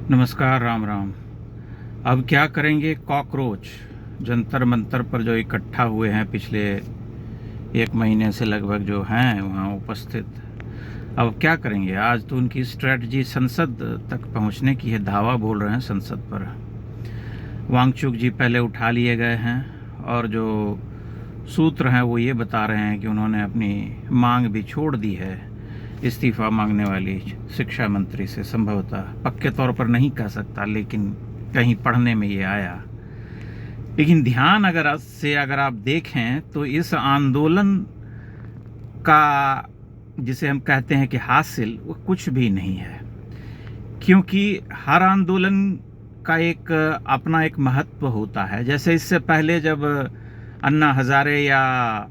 नमस्कार, राम राम। अब क्या करेंगे? कॉकरोच जंतर मंतर पर जो इकट्ठा हुए हैं पिछले 1 महीने से लगभग जो हैं वहाँ उपस्थित, अब क्या करेंगे? आज तो उनकी स्ट्रेटजी संसद तक पहुँचने की है। धावा बोल रहे हैं संसद पर। वांगचुक जी पहले उठा लिए गए हैं और जो सूत्र हैं वो ये बता रहे हैं कि उन्होंने अपनी मांग भी छोड़ दी है इस्तीफ़ा मांगने वाली शिक्षा मंत्री से। संभवतः पक्के तौर पर नहीं कह सकता, लेकिन कहीं पढ़ने में ये आया। लेकिन ध्यान अगर आप देखें तो इस आंदोलन का जिसे हम कहते हैं कि हासिल, वो कुछ भी नहीं है, क्योंकि हर आंदोलन का अपना एक महत्व होता है। जैसे इससे पहले जब अन्ना हजारे या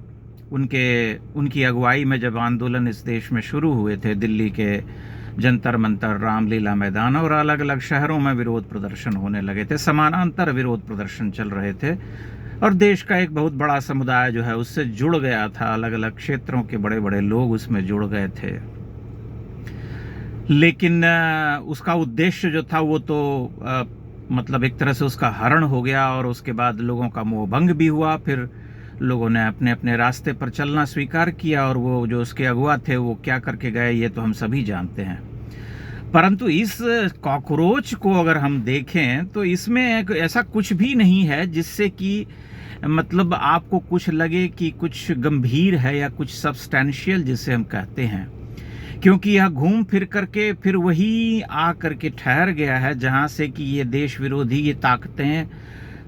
उनकी अगुवाई में जब आंदोलन इस देश में शुरू हुए थे, दिल्ली के जंतर मंतर, रामलीला मैदान और अलग अलग शहरों में विरोध प्रदर्शन होने लगे थे, समानांतर विरोध प्रदर्शन चल रहे थे और देश का एक बहुत बड़ा समुदाय जो है उससे जुड़ गया था। अलग अलग क्षेत्रों के बड़े बड़े लोग उसमें जुड़ गए थे। लेकिन उसका उद्देश्य जो था वो तो मतलब एक तरह से उसका हरण हो गया और उसके बाद लोगों का मोहभंग भी हुआ। फिर लोगों ने अपने अपने रास्ते पर चलना स्वीकार किया और वो जो उसके अगुआ थे वो क्या करके गए ये तो हम सभी जानते हैं। परंतु इस कॉकरोच को अगर हम देखें तो इसमें ऐसा कुछ भी नहीं है जिससे कि मतलब आपको कुछ लगे कि कुछ गंभीर है या कुछ सब्सटेंशियल जिसे हम कहते हैं, क्योंकि यह घूम फिर करके फिर वही आ करके ठहर गया है जहां से कि ये देश विरोधी ये ताकतें,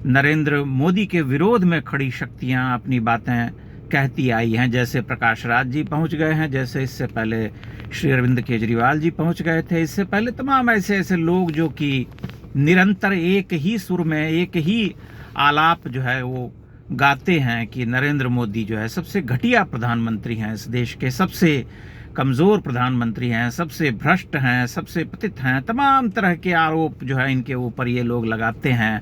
नरेंद्र मोदी के विरोध में खड़ी शक्तियां अपनी बातें कहती आई हैं। जैसे प्रकाश राज जी पहुंच गए हैं, जैसे इससे पहले श्री अरविंद केजरीवाल जी पहुंच गए थे, इससे पहले तमाम ऐसे ऐसे लोग जो कि निरंतर एक ही सुर में एक ही आलाप जो है वो गाते हैं कि नरेंद्र मोदी जो है सबसे घटिया प्रधानमंत्री हैं, इस देश के सबसे कमज़ोर प्रधानमंत्री हैं, सबसे भ्रष्ट हैं, सबसे पतित हैं। तमाम तरह के आरोप जो है इनके ऊपर ये लोग लगाते हैं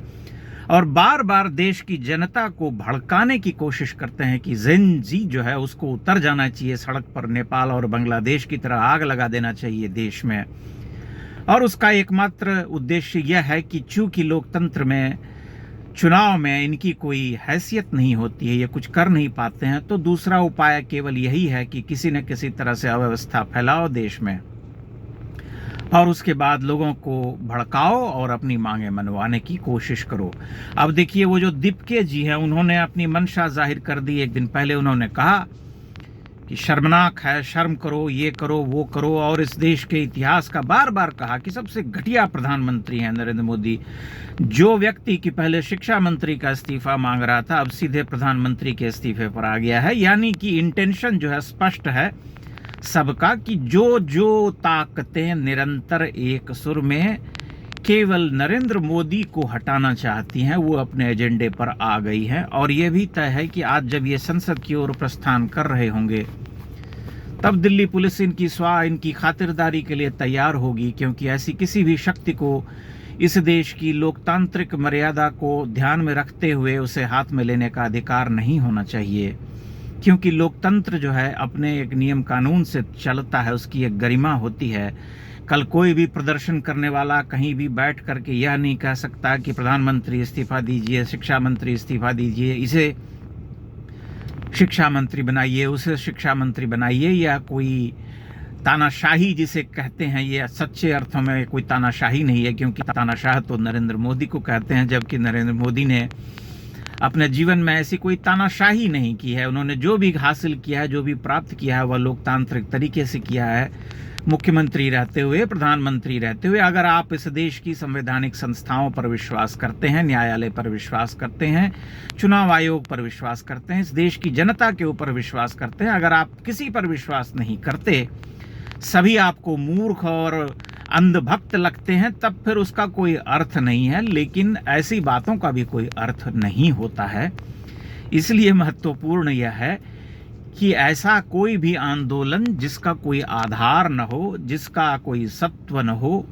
और बार बार देश की जनता को भड़काने की कोशिश करते हैं कि जेन जी जो है उसको उतर जाना चाहिए सड़क पर, नेपाल और बांग्लादेश की तरह आग लगा देना चाहिए देश में। और उसका एकमात्र उद्देश्य यह है कि चूंकि लोकतंत्र में चुनाव में इनकी कोई हैसियत नहीं होती है, ये कुछ कर नहीं पाते हैं, तो दूसरा उपाय केवल यही है कि किसी न किसी तरह से अव्यवस्था फैलाओ देश में और उसके बाद लोगों को भड़काओ और अपनी मांगे मनवाने की कोशिश करो। अब देखिए वो जो दीपके जी हैं उन्होंने अपनी मंशा जाहिर कर दी। एक दिन पहले उन्होंने कहा कि शर्मनाक है, शर्म करो, ये करो वो करो, और इस देश के इतिहास का बार बार कहा कि सबसे घटिया प्रधानमंत्री हैं नरेंद्र मोदी। जो व्यक्ति की पहले शिक्षा मंत्री का इस्तीफा मांग रहा था अब सीधे प्रधानमंत्री के इस्तीफे पर आ गया है। यानी कि इंटेंशन जो है स्पष्ट है सबका कि जो जो ताकतें निरंतर एक सुर में केवल नरेंद्र मोदी को हटाना चाहती हैं वो अपने एजेंडे पर आ गई हैं। और ये भी तय है कि आज जब ये संसद की ओर प्रस्थान कर रहे होंगे तब दिल्ली पुलिस इनकी खातिरदारी के लिए तैयार होगी, क्योंकि ऐसी किसी भी शक्ति को इस देश की लोकतांत्रिक मर्यादा को ध्यान में रखते हुए उसे हाथ में लेने का अधिकार नहीं होना चाहिए। क्योंकि लोकतंत्र जो है अपने एक नियम कानून से चलता है, उसकी एक गरिमा होती है। कल कोई भी प्रदर्शन करने वाला कहीं भी बैठ करके यह नहीं कह सकता कि प्रधानमंत्री इस्तीफा दीजिए, शिक्षा मंत्री इस्तीफा दीजिए, इसे शिक्षा मंत्री बनाइए, उसे शिक्षा मंत्री बनाइए, या कोई तानाशाही जिसे कहते हैं, ये सच्चे अर्थों में कोई तानाशाही नहीं है, क्योंकि तानाशाह तो नरेंद्र मोदी को कहते हैं, जबकि नरेंद्र मोदी ने अपने जीवन में ऐसी कोई तानाशाही नहीं की है। उन्होंने जो भी हासिल किया है, जो भी प्राप्त किया है, वह लोकतांत्रिक तरीके से किया है, मुख्यमंत्री रहते हुए, प्रधानमंत्री रहते हुए। अगर आप इस देश की संवैधानिक संस्थाओं पर विश्वास करते हैं, न्यायालय पर विश्वास करते हैं, चुनाव आयोग पर विश्वास करते हैं, इस देश की जनता के ऊपर विश्वास करते हैं, अगर आप किसी पर विश्वास नहीं करते, सभी आपको मूर्ख और अंधभक्त लगते हैं, तब फिर उसका कोई अर्थ नहीं है। लेकिन ऐसी बातों का भी कोई अर्थ नहीं होता है। इसलिए महत्वपूर्ण यह है कि ऐसा कोई भी आंदोलन जिसका कोई आधार न हो, जिसका कोई सत्व न हो,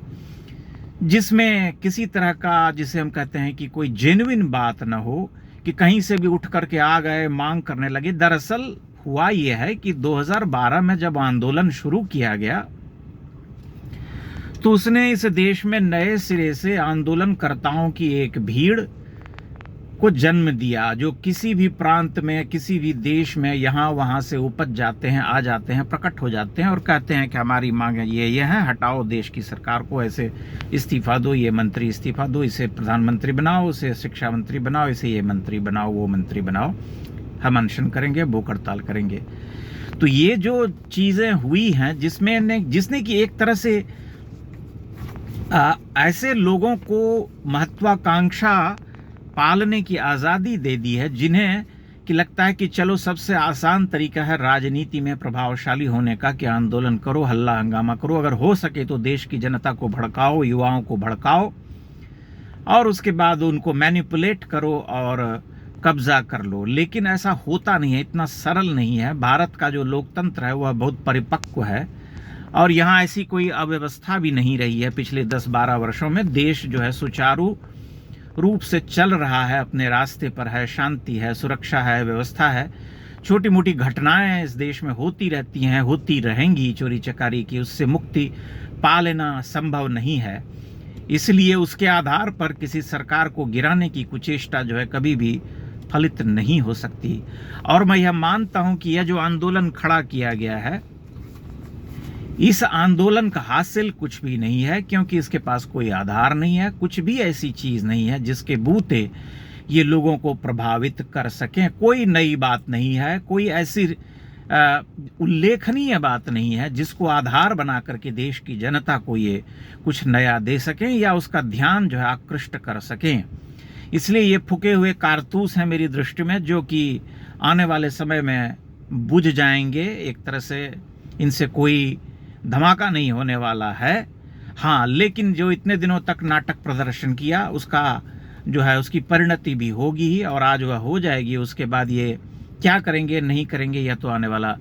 जिसमें किसी तरह का जिसे हम कहते हैं कि कोई जेन्युइन बात न हो, कि कहीं से भी उठ करके आ गए मांग करने लगे। दरअसल हुआ यह है कि 2012 में जब आंदोलन शुरू किया गया तो उसने इस देश में नए सिरे से आंदोलनकर्ताओं की एक भीड़ को जन्म दिया, जो किसी भी प्रांत में, किसी भी देश में यहाँ वहाँ से उपज जाते हैं, आ जाते हैं, प्रकट हो जाते हैं और कहते हैं कि हमारी मांग ये है, हटाओ देश की सरकार को, ऐसे इस्तीफा दो, ये मंत्री इस्तीफा दो, इसे प्रधानमंत्री बनाओ, इसे शिक्षा मंत्री बनाओ, इसे ये मंत्री बनाओ, वो मंत्री बनाओ, हम अनशन करेंगे, भूख हड़ताल करेंगे। तो ये जो चीज़ें हुई हैं जिसने कि एक तरह से ऐसे लोगों को महत्वाकांक्षा पालने की आज़ादी दे दी है जिन्हें कि लगता है कि चलो सबसे आसान तरीका है राजनीति में प्रभावशाली होने का कि आंदोलन करो, हल्ला हंगामा करो, अगर हो सके तो देश की जनता को भड़काओ, युवाओं को भड़काओ और उसके बाद उनको मैनिपुलेट करो और कब्जा कर लो। लेकिन ऐसा होता नहीं है, इतना सरल नहीं है। भारत का जो लोकतंत्र है वह बहुत परिपक्व है और यहाँ ऐसी कोई अव्यवस्था भी नहीं रही है। पिछले 10-12 वर्षों में देश जो है सुचारू रूप से चल रहा है, अपने रास्ते पर है, शांति है, सुरक्षा है, व्यवस्था है। छोटी मोटी घटनाएं इस देश में होती रहती हैं, होती रहेंगी चोरी चकारी की, उससे मुक्ति पा लेना संभव नहीं है। इसलिए उसके आधार पर किसी सरकार को गिराने की कुचेष्टा जो है कभी भी फलित नहीं हो सकती। और मैं यह मानता हूं कि यह जो आंदोलन खड़ा किया गया है, इस आंदोलन का हासिल कुछ भी नहीं है, क्योंकि इसके पास कोई आधार नहीं है, कुछ भी ऐसी चीज नहीं है जिसके बूते ये लोगों को प्रभावित कर सकें। कोई नई बात नहीं है, कोई ऐसी उल्लेखनीय बात नहीं है जिसको आधार बना करके देश की जनता को ये कुछ नया दे सकें या उसका ध्यान जो है आकृष्ट कर सकें। इसलिए ये फूके हुए कारतूस हैं मेरी दृष्टि में, जो कि आने वाले समय में बुझ जाएंगे। एक तरह से इनसे कोई धमाका नहीं होने वाला है। हाँ, लेकिन जो इतने दिनों तक नाटक प्रदर्शन किया उसका जो है उसकी परिणति भी होगी ही, और आज वह हो जाएगी। उसके बाद ये क्या करेंगे नहीं करेंगे यह तो आने वाला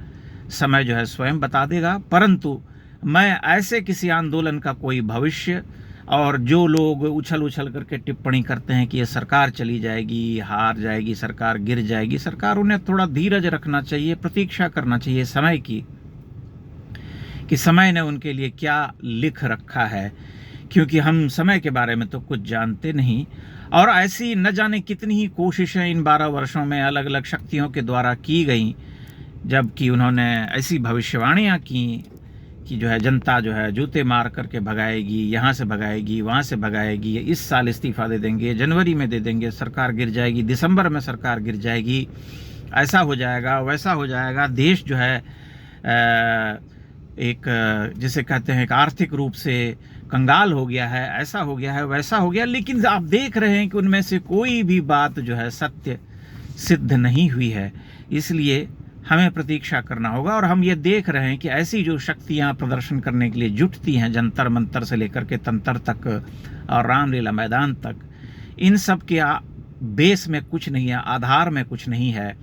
समय जो है स्वयं बता देगा। परंतु मैं ऐसे किसी आंदोलन का कोई भविष्य, और जो लोग उछल उछल करके टिप्पणी करते हैं कि ये सरकार चली जाएगी, हार जाएगी, सरकार गिर जाएगी, सरकार उन्हें थोड़ा धीरज रखना चाहिए, प्रतीक्षा करना चाहिए समय की, कि समय ने उनके लिए क्या लिख रखा है, क्योंकि हम समय के बारे में तो कुछ जानते नहीं। और ऐसी न जाने कितनी ही कोशिशें इन 12 वर्षों में अलग अलग शक्तियों के द्वारा की गई, जबकि उन्होंने ऐसी भविष्यवाणियां की कि जो है जनता जो है जूते मार करके भगाएगी, यहाँ से भगाएगी, वहाँ से भगाएगी, इस साल इस्तीफा दे देंगे, जनवरी में दे देंगे, सरकार गिर जाएगी, दिसंबर में सरकार गिर जाएगी, ऐसा हो जाएगा, वैसा हो जाएगा, देश जो है एक जिसे कहते हैं एक आर्थिक रूप से कंगाल हो गया है, ऐसा हो गया है, वैसा हो गया। लेकिन आप देख रहे हैं कि उनमें से कोई भी बात जो है सत्य सिद्ध नहीं हुई है। इसलिए हमें प्रतीक्षा करना होगा। और हम ये देख रहे हैं कि ऐसी जो शक्तियां प्रदर्शन करने के लिए जुटती हैं, जंतर मंतर से लेकर के तंत्र तक और रामलीला मैदान तक, इन सब के बेस में कुछ नहीं है, आधार में कुछ नहीं है।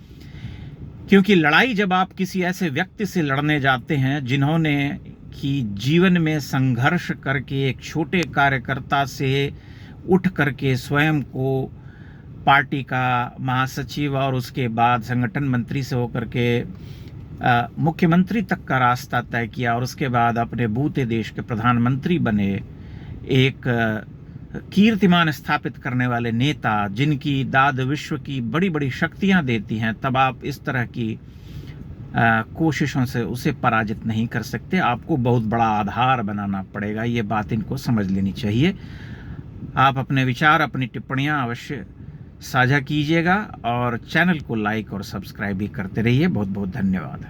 क्योंकि लड़ाई जब आप किसी ऐसे व्यक्ति से लड़ने जाते हैं जिन्होंने कि जीवन में संघर्ष करके एक छोटे कार्यकर्ता से उठ करके स्वयं को पार्टी का महासचिव और उसके बाद संगठन मंत्री से होकर के मुख्यमंत्री तक का रास्ता तय किया, और उसके बाद अपने बूते देश के प्रधानमंत्री बने, एक कीर्तिमान स्थापित करने वाले नेता जिनकी दाद विश्व की बड़ी बड़ी शक्तियां देती हैं, तब आप इस तरह की कोशिशों से उसे पराजित नहीं कर सकते। आपको बहुत बड़ा आधार बनाना पड़ेगा। ये बात इनको समझ लेनी चाहिए। आप अपने विचार, अपनी टिप्पणियां अवश्य साझा कीजिएगा और चैनल को लाइक और सब्सक्राइब भी करते रहिए। बहुत बहुत धन्यवाद।